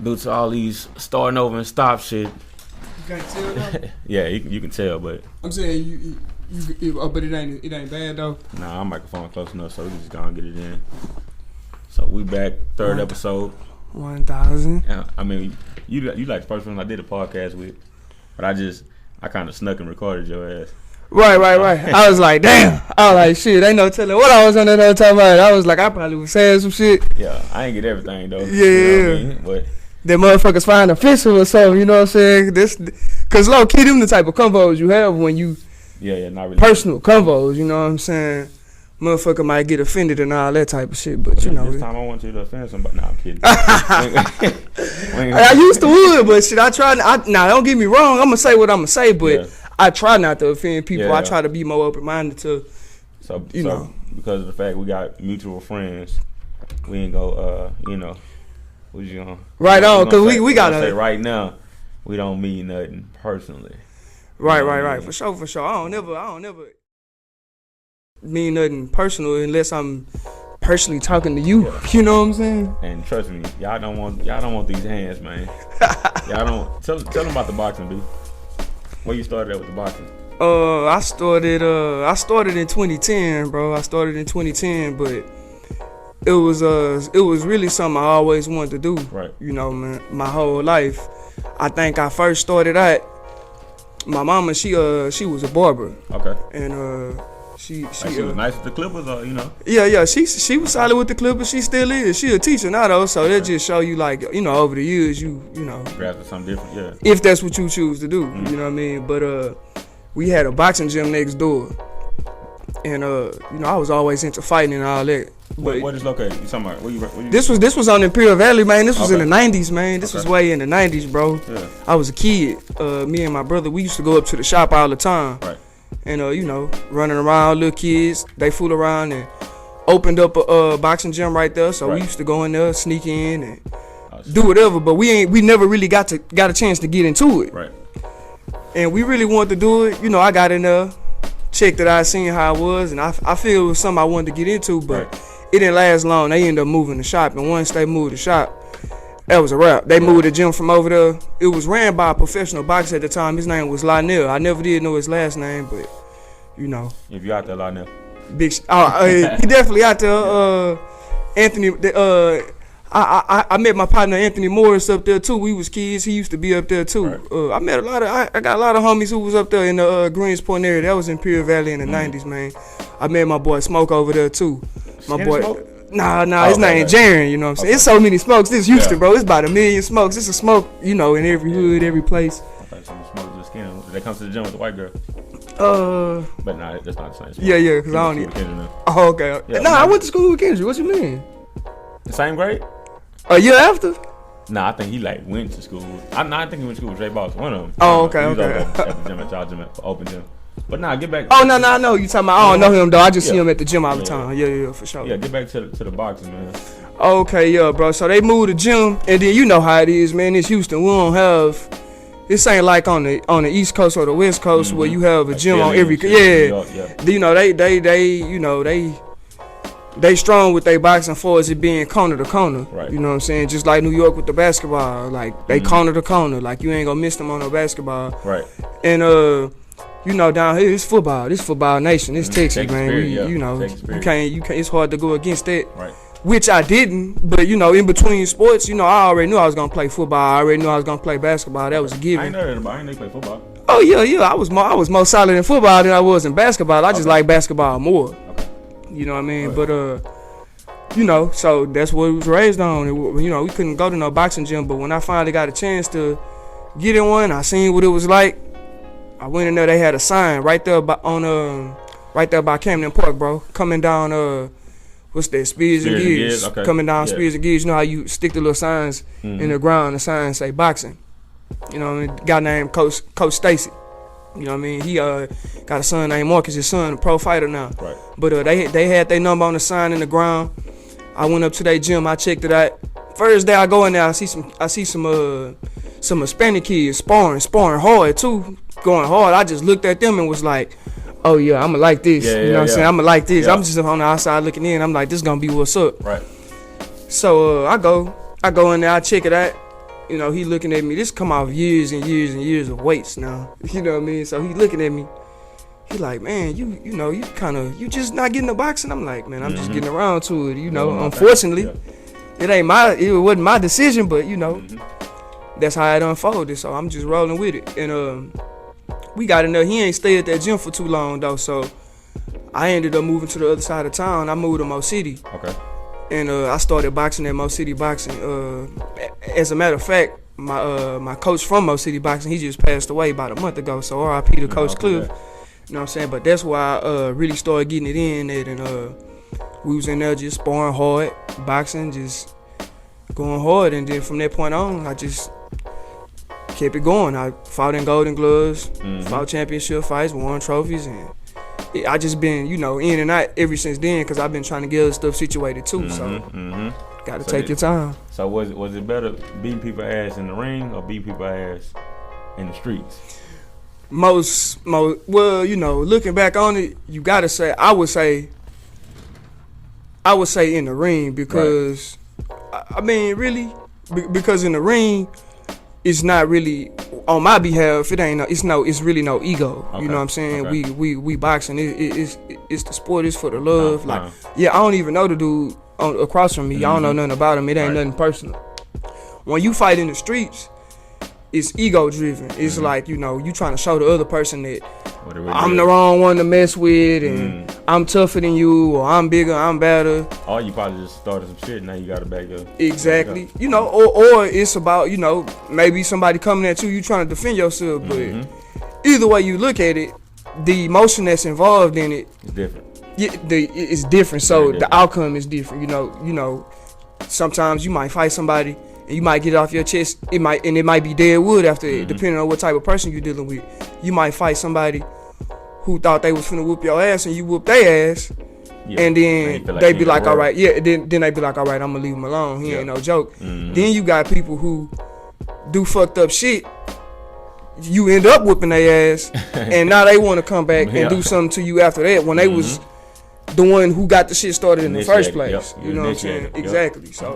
due to all these starting over and stop shit. You can't tell though? Yeah, you can tell, but I'm saying but it ain't bad though. Nah, our microphone close enough, so we just gonna get it in. So we back, third episode. 1,000. I mean, you like the first one I did a podcast with, but I kind of snuck and recorded your ass. Right. I was like, damn. I was like, shit, ain't no telling what I was on that other time about. I was like, I probably was saying some shit. Yeah, I ain't get everything though. Yeah. You know what I mean? But them motherfuckers find offensive or something, you know what I'm saying? Cause low key, them the type of convos you have when you not really personal convos, you know what I'm saying? Motherfucker might get offended and all that type of shit, but you know. This time I want you to offend somebody. Nah, I'm kidding. I used to would, but shit, I try. Now, don't get me wrong. I'm gonna say what I'm gonna say, but I try not to offend people. I try to be more open minded to. So you know, because of the fact we got mutual friends, we ain't go. What you gonna? Right on, cause we gotta say right now, we don't mean nothing personally. Right. For sure. I don't never mean nothing personal unless I'm personally talking to you. Yeah. You know what I'm saying? And trust me, y'all don't want these hands, man. Y'all don't tell them about the boxing, dude. Where you started at with the boxing? I started in 2010, bro. I started in 2010, but it was really something I always wanted to do. Right. You know, man, my whole life. I think I first started out. My mama, she was a barber. Okay. And she was nice with the Clippers, or you know. Yeah. She was solid with the Clippers. She still is. She a teacher now though, so that just show you like over the years you know. Grasp something different, yeah. If that's what you choose to do, you know what I mean. But we had a boxing gym next door, and I was always into fighting and all that. What is located? You talking about? Where you? This was on Imperial Valley, man. This was in the 90s, man. This was way in the 90s, bro. Yeah. I was a kid. Me and my brother, we used to go up to the shop all the time. Right. And running around, little kids, they fool around and opened up a boxing gym right there. So we used to go in there, sneak in and do whatever. But we never really got a chance to get into it. Right. And we really wanted to do it. I got in there, checked it out, seen how it was, and I feel it was something I wanted to get into, but it didn't last long. They ended up moving the shop, and once they moved the shop, that was a wrap. They moved the gym from over there. It was ran by a professional boxer at the time. His name was Lionel. I never did know his last name, but If you out there, Lionel. He definitely out there. Anthony. I met my partner Anthony Morris up there too. We was kids. He used to be up there too. Right. I met I got a lot of homies who was up there in the Greenspoint area. That was in Imperial Valley in the 90s, man. I met my boy Smoke over there too. My boy. Smoke? Nah, his name Jaren, you know what I'm saying? It's so many Smokes. This Houston, bro. It's about 1 million Smokes. It's a Smoke, in every hood, every place. I thought some Smoke just skin. They come to the gym with the white girl. But nah, that's not the same. Smoke. Yeah, because I don't need. Oh, okay. Yeah, I went to school with Kendrick. What you mean? The same grade? A year after? Nah, I think he went to school. I think he went to school with Jay Boss, one of them. Oh, okay. He was at the gym at y'all gym, open gym. But nah, get back. Oh no, I know you talking about. I don't know him though. I just see him at the gym all the time. Yeah, for sure. Yeah, get back to the boxing, man. Okay, yeah, bro. So they moved the gym, and then you know how it is, man. It's Houston. We don't have. This ain't like on the East Coast or the West Coast where you have a gym on every. They strong with their boxing for as it being corner to corner. Right. You know what I'm saying? Just like New York with the basketball, like they corner to corner. Like you ain't gonna miss them on no basketball. Right. And down here it's football. This football nation. It's Texas, man. You can't. It's hard to go against that. Right. Which I didn't, but in between sports, I already knew I was gonna play football. I already knew I was gonna play basketball. That was a given. I ain't know you play football. Oh yeah. I was more solid in football than I was in basketball. I just like basketball more. Okay. You know what I mean? Right. But so that's what we was raised on. We couldn't go to no boxing gym, but when I finally got a chance to get in one, I seen what it was like. I went in there. They had a sign right there by Camden Park, bro. Coming down what's that? Spears and Gears. Okay. Coming down Spears and Gears. You know how you stick the little signs in the ground. The signs say boxing. You know what I mean? Guy named Coach Stacy. You know what I mean? He got a son named Marcus. His son, a pro fighter now. Right. But they had their number on the sign in the ground. I went up to their gym. I checked it out. First day I go in there, I see some Hispanic kids sparring hard too, going hard. I just looked at them and was like, oh yeah, I'ma like this. You know what I'm saying? I'ma like this. I'm just on the outside looking in. I'm like, this gonna be what's up. Right. So I go in there, I check it out. you know, he looking at me. This come off years and years and years of weights now. You know what I mean? So he looking at me. He like, man, you know, you just not getting the boxing. I'm like, man, I'm just getting around to it. You know, unfortunately, it wasn't my decision, but you know, that's how it unfolded. So I'm just rolling with it. And we got in there. He ain't stay at that gym for too long though. So I ended up moving to the other side of town. I moved to Mo City. Okay. And I started boxing at Mo City Boxing. As a matter of fact, my coach from Mo City Boxing, he just passed away about a month ago. So R.I.P. to Coach Cliff. You know what I'm saying? But that's why I really started getting it in at, and we was in there just sparring hard, boxing, just going hard. And then from that point on, I just kept it going. I fought in Golden Gloves, fought championship fights, won trophies, and I just been, you know, in and out ever since then because I've been trying to get other stuff situated too. Got to take your time. So was it better beating people ass in the ring or beating people ass in the streets? Well, you know, looking back on it, you gotta say I would say in the ring because I mean really because in the ring it's not really on my behalf. It's really no ego. Okay. You know what I'm saying? Okay. We boxing. It's the sport. It's for the love. I don't even know the dude across from me. I don't know nothing about him. It ain't nothing personal. When you fight in the streets, it's ego driven. It's like, you know, you trying to show the other person that I'm the wrong one to mess with, and I'm tougher than you, or I'm bigger, I'm better. Or you probably just started some shit. Now you got to back up. Exactly. You know, or it's about, you know, maybe somebody coming at you, you trying to defend yourself. But either way you look at it, the emotion that's involved in it is different. It's different. So the outcome is different. You know, sometimes you might fight somebody and you might get it off your chest. It might be dead wood after it, depending on what type of person you're dealing with. You might fight somebody who thought they was finna whoop your ass and you whoop their ass. Yeah. And then they be like, all right, then they be like, all right, I'm gonna leave him alone. He ain't no joke. Then you got people who do fucked up shit. You end up whooping their ass, and now they want to come back and do something to you after that when they was the one who got the shit started in the first place. You know what I'm saying? Exactly. So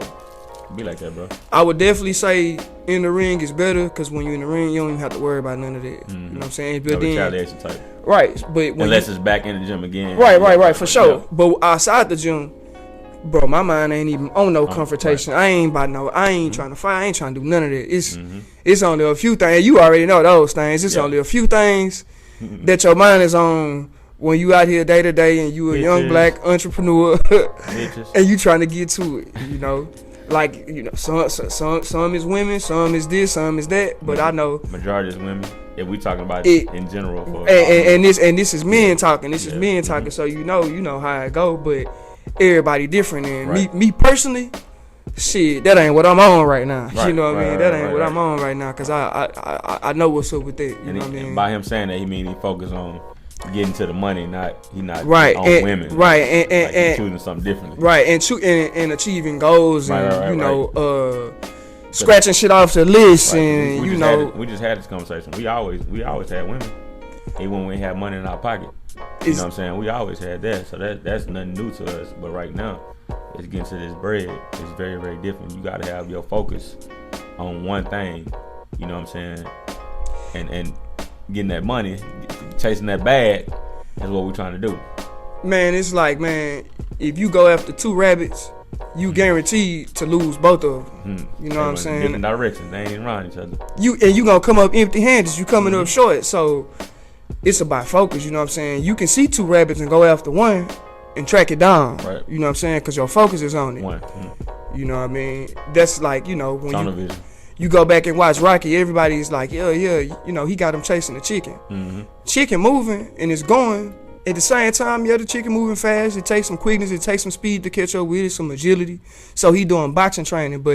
be like that, bro. I would definitely say in the ring is better because when you're in the ring, you don't even have to worry about none of that. You know what I'm saying? But then, retaliation type. Right, but when unless it's back in the gym again. Right, for sure. Yeah. But outside the gym, bro, my mind ain't even on no confrontation. Right. I ain't trying to fight. I ain't trying to do none of that. It's only a few things. You already know those things. It's only a few things that your mind is on when you out here day to day and you a young black entrepreneur and you trying to get to it. You know. Like, you know, some is women, some is this, some is that. But I know majority is women. If we talking about it in general, and this is men talking. This is men talking. So you know how it go. But everybody different. And me personally, shit, that ain't what I'm on right now. You know what I mean? That ain't what I'm on right now. Cause I know what's up with that. You know what I mean? By him saying that, he mean he focus on getting to the money, he not right on and, women, right, and choosing something differently, right, and achieving goals, and you know, scratching shit off the list, and we you know, we just had this conversation. We always had women, even when we had money in our pocket. You know what I'm saying? We always had that, so that's nothing new to us. But right now, it's getting to this bread. It's very, very different. You got to have your focus on one thing. You know what I'm saying? And getting that money, chasing that bag is what we're trying to do. Man, it's like, man, if you go after two rabbits, you guaranteed to lose both of them. You know what I'm saying? Different directions, they ain't around each other. You gonna come up empty-handed. You coming up short, so it's about focus. You know what I'm saying? You can see two rabbits and go after one and track it down. Right. You know what I'm saying? Because your focus is on it. You know what I mean? That's like, you know, when you go back and watch Rocky, everybody's like, yeah, you know, he got him chasing the chicken. Chicken moving and it's going. At the same time, the chicken moving fast. It takes some quickness. It takes some speed to catch up with it, some agility. So he doing boxing training,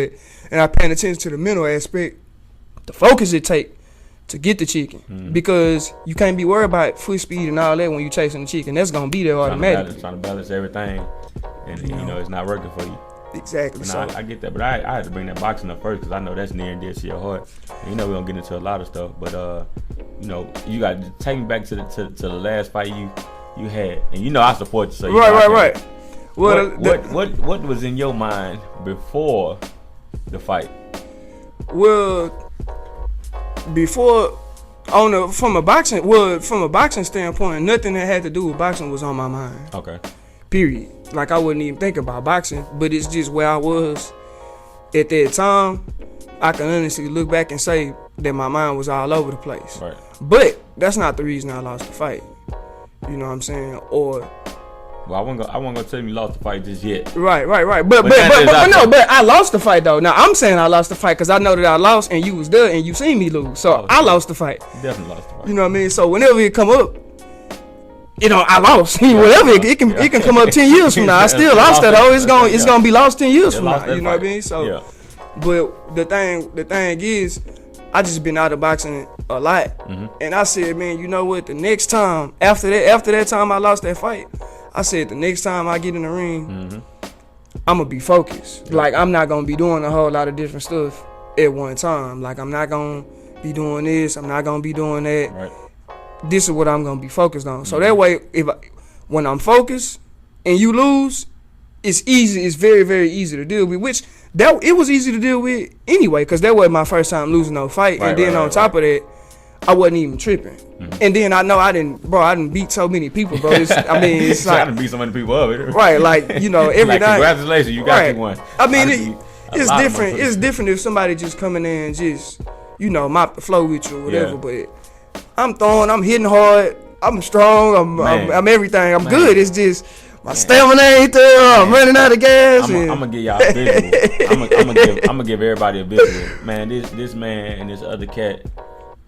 and I paying attention to the mental aspect, the focus it take to get the chicken. Because you can't be worried about foot speed and all that when you chasing the chicken. That's going to be there automatically. Trying to balance everything, and you know it's not working for you. Exactly. So I get that, but I had to bring that boxing up first because I know that's near and dear to your heart. And you know we're gonna get into a lot of stuff, but you know you got to take me back to the last fight you had, and you know I support you. So you right. What was in your mind before the fight? Well, before from a boxing standpoint, nothing that had to do with boxing was on my mind. Okay. Period. Like I wouldn't even think about boxing, but it's just where I was at that time. I can honestly look back and say that my mind was all over the place. Right. But that's not the reason I lost the fight. You know what I'm saying? Or well, I wasn't gonna tell you lost the fight just yet. Right. But I lost the fight though. Now I'm saying I lost the fight because I know that I lost and you was there and you seen me lose. So I lost the fight. Definitely lost the fight. You know what I mean? So whenever it come up, I lost. Whatever it can come up 10 years from now. I still lost that. It's gonna be lost 10 years from now. You know what I mean? So, but the thing is, I just been out of boxing a lot, and I said, man, you know what? The next time after that time I lost that fight, I said the next time I get in the ring, I'm gonna be focused. Like I'm not gonna be doing a whole lot of different stuff at one time. Like I'm not gonna be doing this. I'm not gonna be doing that. Right. This is what I'm gonna be focused on. So that way, when I'm focused and you lose, it's easy. It's very, very easy to deal with. Which it was easy to deal with anyway, because that wasn't my first time losing no fight. And then on top of that, I wasn't even tripping. And then I know I didn't beat so many people, bro. It's like I didn't beat so many people up. Right, like every like, night. Congratulations, you got you one. I mean, it's different. It's different if somebody just come in there and just mop the flow with you or whatever. But I'm throwing, I'm hitting hard, I'm strong, I'm everything. I'm good. It's just my stamina ain't there. I'm running out of gas. I'm gonna give y'all a visual. I'm gonna give everybody a visual. Man, this man and this other cat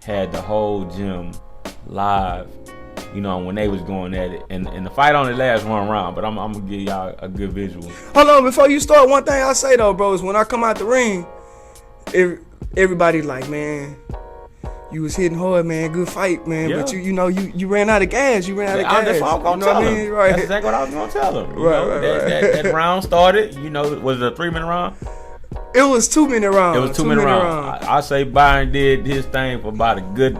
had the whole gym live, when they was going at it. And the fight only lasts one round, but I'm gonna give y'all a good visual. Hold on, before you start, one thing I say though, bro, is when I come out the ring, everybody like, man, you was hitting hard, man. Good fight, man. Yeah. But you ran out of gas. You ran out of gas. That's what I'm gonna tell him. Right. That's exactly what I was gonna tell him. That round started. Was it a 3-minute round? It was 2-minute round. It was 2-minute round. I say BYRON did his thing for about a good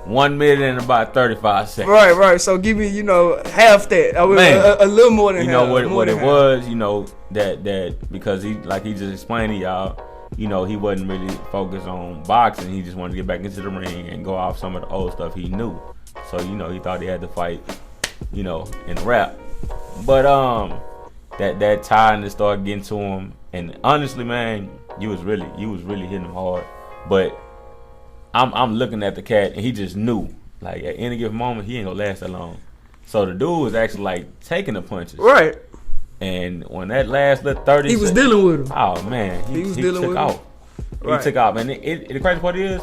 1 minute and about 35 seconds. Right. So give me, half that. A little more than half. What it was, that because he just explained to y'all. He wasn't really focused on boxing. He just wanted to get back into the ring and go off some of the old stuff he knew. So, he thought he had to fight, in the rap. But that time to start getting to him. And honestly, man, you was really hitting him hard. But I'm looking at the cat and he just knew. Like at any given moment, he ain't gonna last that long. So the dude was actually like taking the punches. Right. And when that last little 30 he was dealing with him. Oh man, he took off. Right. He took off, and the crazy part is,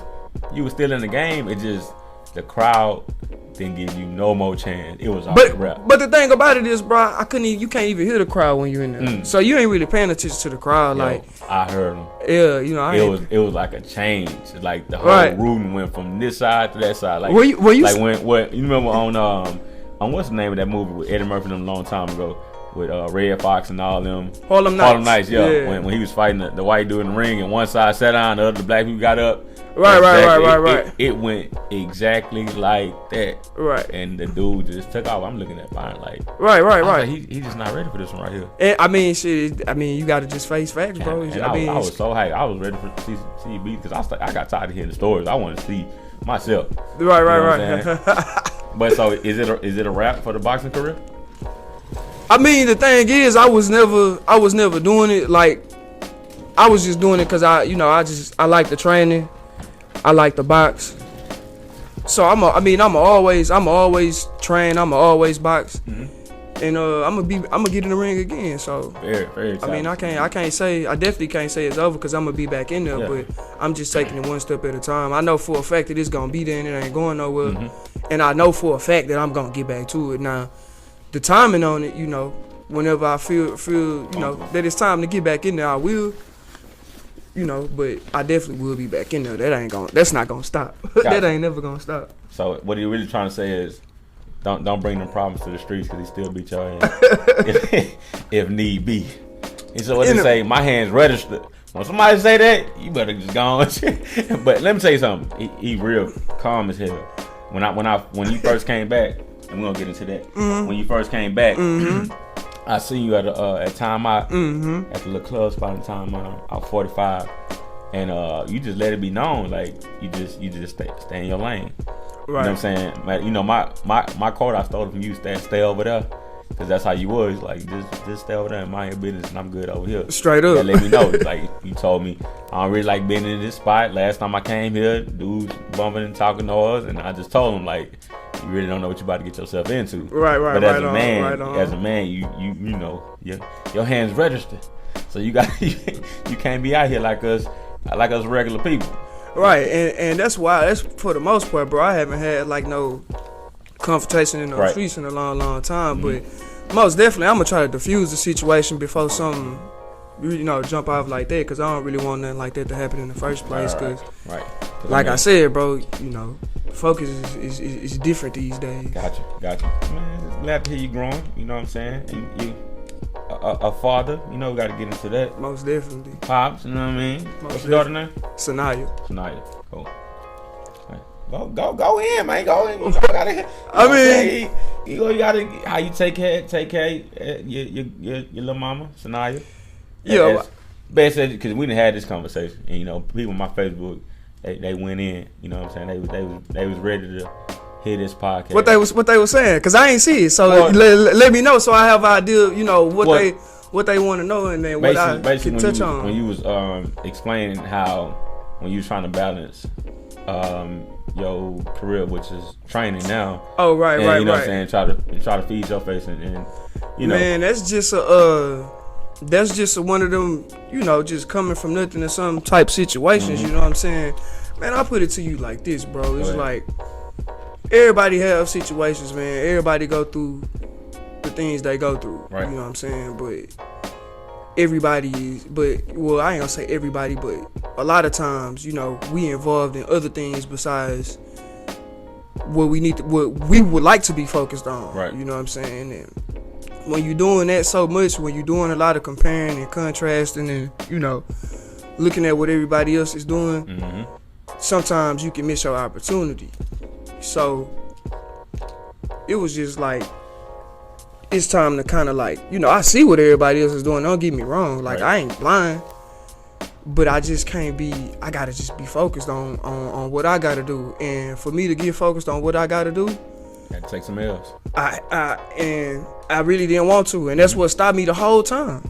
you was still in the game. It just the crowd didn't give you no more chance. It was all rap. But the thing about it is, bro, you can't even hear the crowd when you're in there. So you ain't really paying attention to the crowd. I heard him. Yeah, it was like a change. Like the whole room went from this side to that side. Like you remember on what's the name of that movie with Eddie Murphy them a long time ago? With Red Fox and all them. Harlem Nights, yeah. When he was fighting the white dude in the ring and one side sat down, the other black people got up. Right. It went exactly like that. Right. And the dude just took off. I'm looking at BYRON like. Right. Like, he's just not ready for this one right here. And you got to just face facts, bro. I was so hyped. I was ready for see you beat because I got tired of hearing the stories. I want to see myself. Right. But so is it a wrap for the boxing career? I mean, the thing is, I was never doing it. Like, I was just doing it because I like the training, I like the box. So I'm always train, I'm always box, and I'm gonna get in the ring again. So very, very exciting. I definitely can't say it's over because I'm gonna be back in there. But I'm just taking it one step at a time. I know for a fact that it's gonna be there and it ain't going nowhere, and I know for a fact that I'm gonna get back to it now. The timing on it, whenever I feel, that it's time to get back in there, I will. But I definitely will be back in there. That's not gonna stop. That ain't never gonna stop. So what you're really trying to say is, don't bring them problems to the streets because he still beat your ass if need be. And so what they say, my hands registered. When somebody say that, you better just go on. But let me tell you something. He real calm as hell. When you first came back. And we're gonna get into that. When you first came back, I seen you at timeout at the little club spot in timeout. I was 45, and you just let it be known, like you just stay in your lane. Right. You know what I'm saying? Like, you know, my quote I stole from you, stay over there. Cause that's how you was, like, just stay over there and mind your business, and I'm good over here. Straight up. And let me know. Like, you told me I don't really like being in this spot. Last time I came here, dudes bumping and talking noise, and I just told him, like, you really don't know what you about to get yourself into. Right. But as a man, you know, your hands registered, so you can't be out here like us regular people. Right, and that's why, that's for the most part, bro. I haven't had like no confrontation in the streets in a long time, but most definitely I'm gonna try to diffuse the situation before something, you know, jump off like that, because I don't really want nothing like that to happen in the first place. Because like I said, bro, you know, focus is different these days. Gotcha. Man, glad to hear you growing. You know what I'm saying? And you a father, you know, we got to get into that. Most definitely. Pops, you know what I mean? What's your daughter name? Sanaya, cool. Go in, man. Go in. You gotta how you take care of your little mama, Sanaya. Yeah. Basically, because we done had this conversation, and you know, people on my Facebook, they went in. You know what I'm saying? They was ready to hear this podcast. What they was saying, because I ain't see it. So let me know, so I have an idea. You know what they want to know, and then what I can touch on. When you was explaining how when you was trying to balance your career, which is training now. Oh, right. You know what I'm saying? Try to feed your face and you know. Man, that's just one of them, you know, just coming from nothing to some type situations, you know what I'm saying? Man, I put it to you like this, bro. It's like everybody have situations, man. Everybody go through the things they go through. Right. You know what I'm saying? But I ain't gonna say everybody, but a lot of times, you know, we involved in other things besides what we would like to be focused on. Right. You know what I'm saying? And when you're doing that so much, when you're doing a lot of comparing and contrasting and, you know, looking at what everybody else is doing, sometimes you can miss your opportunity. So it was just like, it's time to kind of like, you know, I see what everybody else is doing. Don't get me wrong. Like, I ain't blind. But I just can't be, I got to just be focused on what I got to do. And for me to get focused on what I got to do, got to take some L's. I really didn't want to. And that's what stopped me the whole time.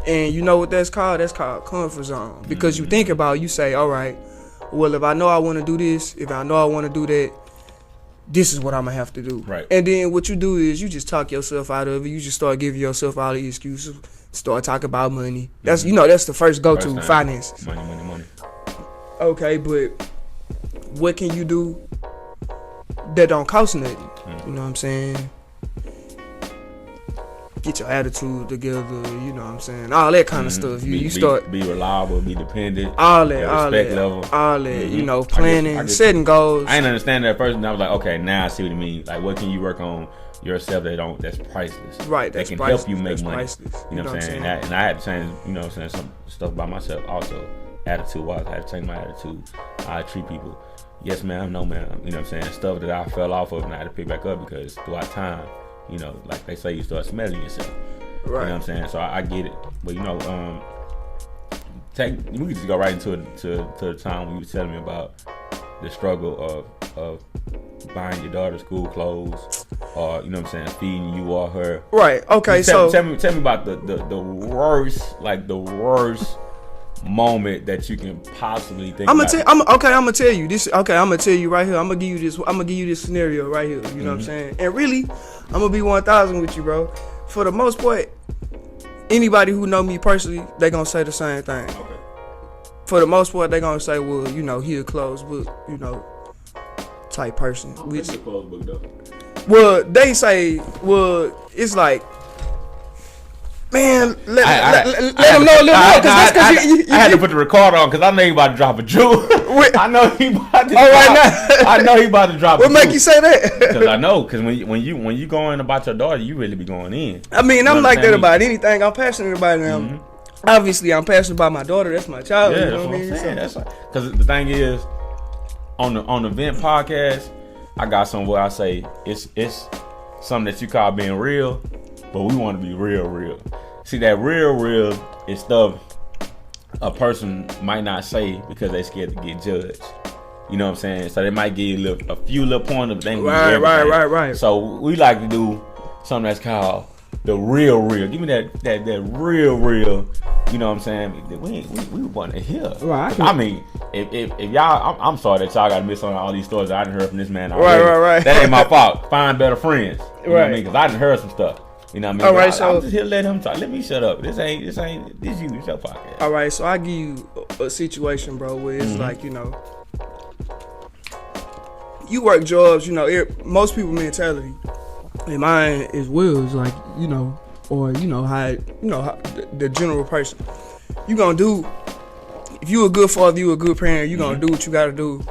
And you know what that's called? That's called comfort zone. Because you think about, you say, all right, well, if I know I want to do this, if I know I want to do that, this is what I'm going to have to do. Right. And then what you do is you just talk yourself out of it. You just start giving yourself all the excuses. Start talking about money. That's you know, that's the first go-to, finances. Money. Okay, but what can you do that don't cost nothing? You know what I'm saying? Get your attitude together, you know what I'm saying? All that kind of stuff. You start be reliable, be dependent. All that, you know, planning, setting goals. I didn't understand that at first, and I was like, okay, now I see what you mean. Like, what can you work on yourself that's priceless? Right, that can priceless. Help you make money. Priceless. You know what I'm saying? And I had to change, you know what I'm saying, some stuff by myself also. Attitude-wise, I had to change my attitude. How I treat people. Yes, ma'am, no, ma'am. You know what I'm saying? Stuff that I fell off of and I had to pick back up because throughout time, you know, like they say, you start smelling yourself. Right. You know what I'm saying? So I get it. But, you know, we could just go right into the time when you were telling me about the struggle of buying your daughter school clothes or, you know what I'm saying, feeding you or her. Right. Okay, tell me about the worst moment that you can possibly think about. I'm gonna tell you this. Okay, I'm gonna tell you right here. I'm gonna give you this scenario right here. You know what I'm saying? And really, I'm gonna be 1,000 with you, bro. For the most part, anybody who know me personally, they gonna say the same thing. Okay. For the most part, they gonna say, well, you know, he a closed book, you know, type person. Which a closed book though? Well, they say, well, it's like, man, let them know a little more, because that's because you I had to put the recorder on because I know he about to drop a jewel. I know he about to. I know he about to drop. What make you say that? Because I know, because when you going about your daughter, you really be going in. I mean, I'm like that about anything. I'm passionate about it. Obviously, I'm passionate about my daughter. That's my child. Yeah, you know that's what I'm saying. That's because the thing is, on the Vent podcast, I got somewhere I say it's something that you call being real, but we want to be real. See, that real is stuff a person might not say because they scared to get judged. You know what I'm saying? So they might give you a few little pointers, but they ain't right. So we like to do something that's called the real. Give me that real. You know what I'm saying? We want to hear. Right. I mean, if y'all, I'm sorry that y'all got to miss on all these stories I done heard from this man already. Right. That ain't my fault. Find better friends. You know what I mean? Because I done heard some stuff. You know what I mean? All right, so I'm just here to let him talk. Let me shut up. This you. It's your podcast. All right, so I give you a situation, bro, where it's like, you know, you work jobs, you know, most people mentality, and mine as well is like, you know, or you know how the general person, you gonna do. If you a good father, you a good parent, you gonna do what you gotta do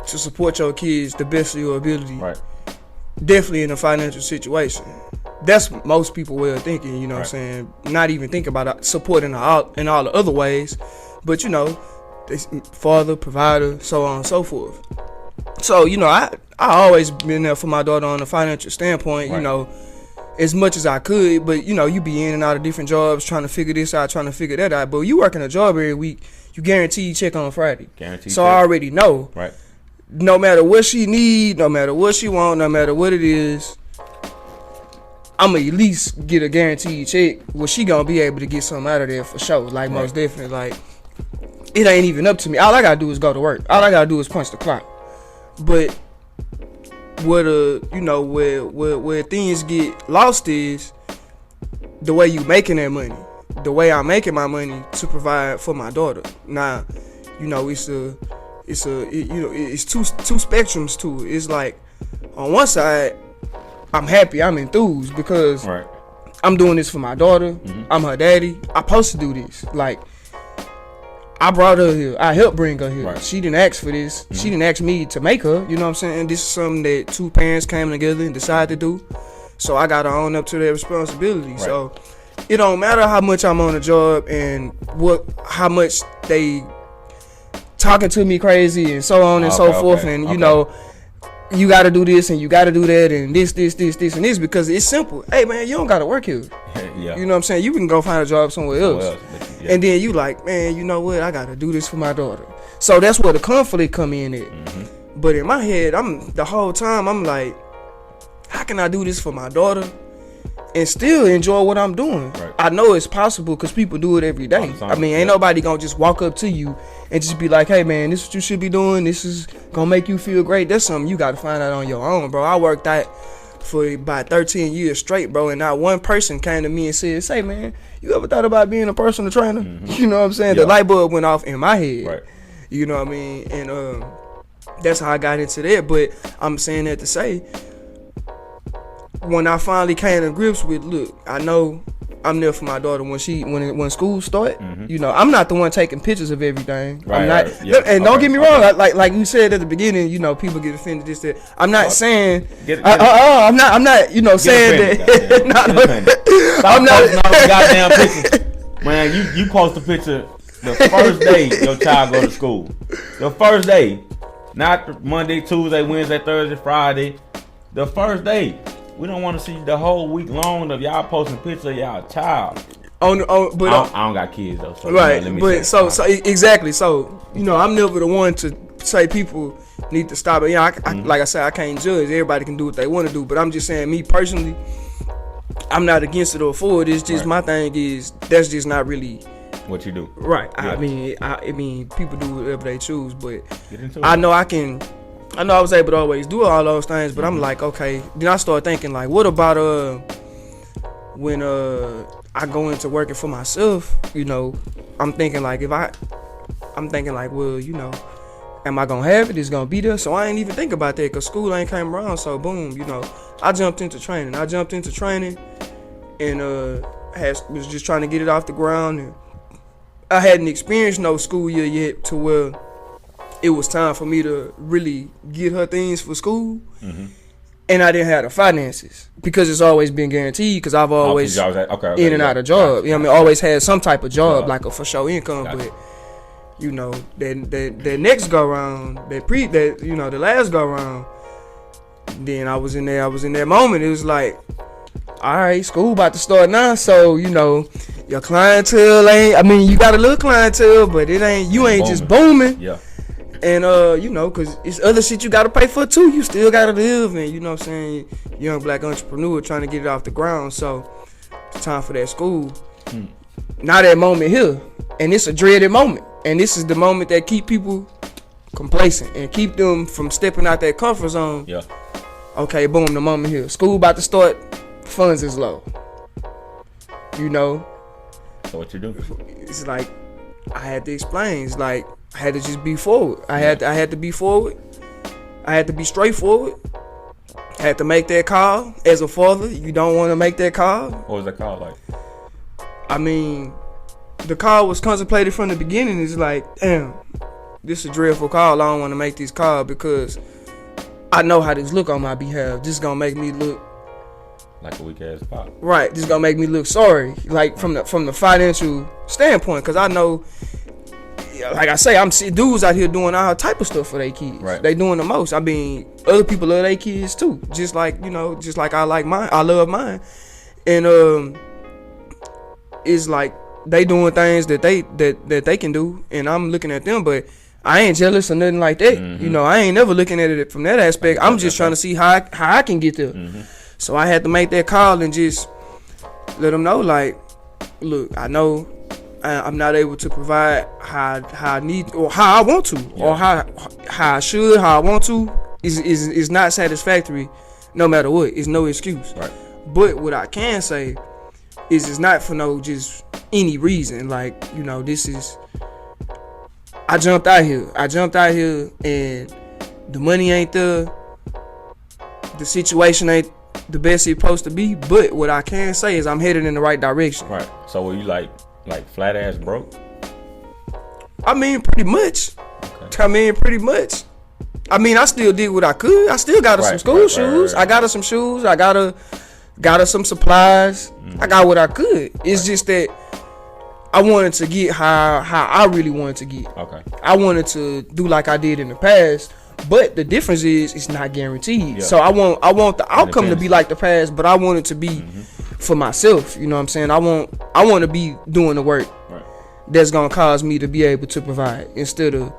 to support your kids the best of your ability. Right. Definitely in a financial situation. That's most people way of thinking, you know what I'm saying? Not even think about supporting in all the other ways. But, you know, father, provider, so on and so forth. So, you know, I always been there for my daughter on a financial standpoint, you know, as much as I could. But, you know, you be in and out of different jobs trying to figure this out, trying to figure that out. But you working a job every week, you guarantee check on Friday. So I already know. Right. No matter what she need, no matter what she want, no matter what it is, I'm going to at least get a guaranteed check. Well, she going to be able to get something out of there for sure. Like, most definitely. Like, it ain't even up to me. All I got to do is go to work. All I got to do is punch the clock. But where things get lost is the way you making that money. The way I'm making my money to provide for my daughter. Now, you know, it's two spectrums to it. It's like, on one side, I'm happy, I'm enthused because I'm doing this for my daughter. I'm her daddy. I'm supposed to do this. Like, I brought her here. I helped bring her here. She didn't ask for this. She didn't ask me to make her. You know what I'm saying? This is something that two parents came together and decided to do. So I got to own up to their responsibility. So it don't matter how much I'm on the job and how much they talking to me crazy and so on and so forth. And, you know, you got to do this and you got to do that and this and this because it's simple. Hey, man, you don't got to work here. You know what I'm saying? You can go find a job somewhere else. And then you like, man, you know what? I got to do this for my daughter. So that's where the conflict come in at. But in my head, the whole time, I'm like, how can I do this for my daughter and still enjoy what I'm doing? I know it's possible because people do it every day. I mean, ain't nobody going to just walk up to you and just be like, hey, man, this is what you should be doing. This is going to make you feel great. That's something you got to find out on your own, bro. I worked out for about 13 years straight, bro, and not one person came to me and said, say, man, you ever thought about being a personal trainer? You know what I'm saying? The light bulb went off in my head. You know what I mean? And that's how I got into that. But I'm saying that to say, when I finally came to grips with, look, I know I'm there for my daughter when school start. You know, I'm not the one taking pictures of everything. I'm not, and don't get me wrong. Like you said at the beginning, you know, people get offended. This that. I'm not saying. I'm not. You know, saying that. I'm not. Goddamn picture, man. You post a picture the first day your child go to school. The first day, not Monday, Tuesday, Wednesday, Thursday, Friday. The first day. We don't want to see the whole week long of y'all posting pictures of y'all child. But I don't got kids though. So right, let me but so exactly. So you know, I'm never the one to say people need to stop it. You know, like I said, I can't judge. Everybody can do what they want to do. But I'm just saying, me personally, I'm not against it or for it. It's just my thing is that's just not really what you do. Right. Yeah. I mean, people do whatever they choose, but I know I was able to always do all those things, but I'm like, okay. Then I start thinking, like, what about when I go into working for myself? You know, I'm thinking like, well, you know, am I gonna have it? It's gonna be there. So I ain't even think about that because school ain't came around. So boom, you know, I jumped into training, and was just trying to get it off the ground. And I hadn't experienced no school year yet to where it was time for me to really get her things for school. And I didn't have the finances because it's always been guaranteed because I've always in and out of job. You know what I mean? Always had some type of job, like a for sure income. But you know, that next go round, the last go round, then I was in that moment. It was like all right, school about to start now, so you know your clientele ain't. I mean, you got a little clientele, but it ain't. You ain't just booming. Yeah. And you know, cause it's other shit you gotta pay for too. You still gotta live, and you know what I'm saying. Young black entrepreneur trying to get it off the ground, so it's time for that school. Now that moment here, and it's a dreaded moment, and this is the moment that keep people complacent and keep them from stepping out that comfort zone. Yeah. Okay, boom, the moment here. School about to start, funds is low. You know? So what you do? It's like, I had to explain. It's like, I had to just be forward. I had to be forward. I had to be straightforward. I had to make that call. As a father, you don't want to make that call. What was that call like? I mean, the call was contemplated from the beginning. It's like, damn, this is a dreadful call. I don't want to make this call because I know how this look on my behalf. This is gonna make me look like a weak ass pop. Right. This is gonna make me look sorry, like from the financial standpoint, because I know, like I say, I'm seeing dudes out here doing all type of stuff for their kids. Right. They doing the most. I mean, other people love their kids too, just like just like I like mine. I love mine, and it's like they doing things that they can do, and I'm looking at them, but I ain't jealous or nothing like that. Mm-hmm. You know, I ain't never looking at it from that aspect. I'm just trying to see how I can get there. Mm-hmm. So I had to make that call and just let them know, like, look, I know I'm not able to provide how I need or how I want to, or how I should, how I want to. Is not satisfactory, no matter what. It's no excuse. Right. But what I can say is it's not for no just any reason. Like, this is. I jumped out here, and the money ain't there. The situation ain't the best it's supposed to be. But what I can say is I'm headed in the right direction. Right. So were you like flat ass broke? I mean, pretty much. Okay. I mean, I still did what I could. I still got her some school shoes. I got her some shoes. I got her some supplies. I got what I could. It's just that I wanted to get how I really wanted to get. Okay. I wanted to do like I did in the past, but the difference is it's not guaranteed. Yeah. So I want the outcome to be like the past, but I want it to be for myself. You know what I'm saying? I want to be doing the work that's gonna cause me to be able to provide, instead of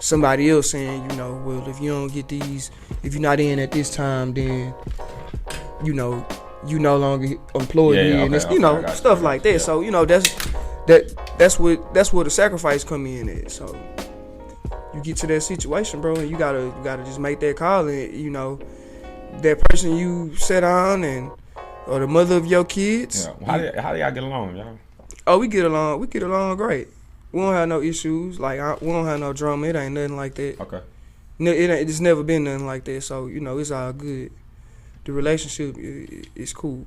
somebody else saying, well, if you don't get these, if you're not in at this time, then you no longer employed here, and it's stuff like that. Yeah. So that's where the sacrifice come in at. So you get to that situation, bro, and you gotta just make that call, and that person you set on, or the mother of your kids. Yeah. How do y'all get along, y'all? Oh, we get along great. We don't have no issues. Like, we don't have no drama. It ain't nothing like that. Okay. It's never been nothing like that. So it's all good. The relationship is cool.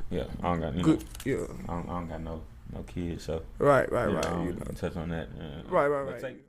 Yeah, I don't got good. Yeah, I don't got no kids. So right. I don't touch on that. Right.